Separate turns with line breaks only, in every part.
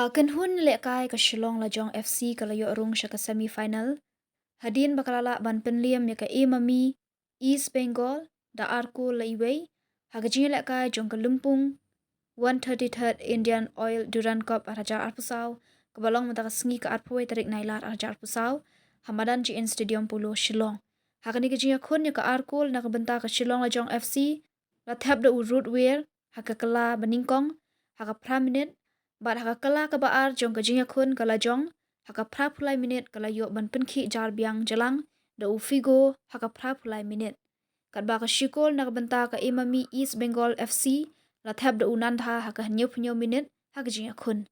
Kan hun lekai ka Shillong Lajong FC ka layo rung siya ka semi-final. Hadin bakalala ban Pylliem ya ka Mami East Bengal da arku laiway. Hagajing lekai jong ka lumpung 133rd Indian Oil Duran Cup Hajar arpusaw. Kabalong mata ka sengi ka arpuay tarik nailar Hajar arpusaw. Hamadan GN Stadium Pulo Shillong. Hakani kajing kun ya ka arkul na kabenta ka Shillong Lajong FC. Lathap da urut wear hakakala baningkong hakapra minute. Bat hakakala ka baar jong ka jingya kun ka Lajong hakapra pulai minit ka layo ban penki jar biang jalang da ufigo hakapra pulai minit. Kat ba ka shikol na kabenta ka Mami East Bengal FC lathap da unandha hakahnyup minit hakajingya kun.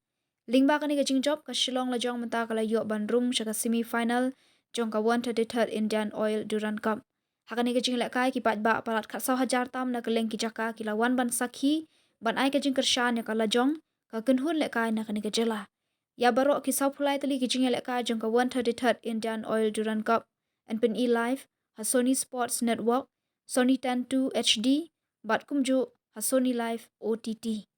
Ling ba ka ni ka jingjop ka Shillong Lajong menta ka layo ban rum siya ka semi-final jong ka 133rd Indian Oil Duran Cup. Hakani ka jing lekai ki pat ba Palat khasaw Hajar tam na keleng ki jaka ki lawan ban sakhi ban ai ka jing kershan ya ka Lajong ka kenhun lekai na kani ka jela. Ya barok ki saw pulai tali ki jing lekai jong ka 133rd Indian Oil Duran Cup and pen live ha Sony Sports Network Sony 102 HD bat kumju ha Sony Live OTT.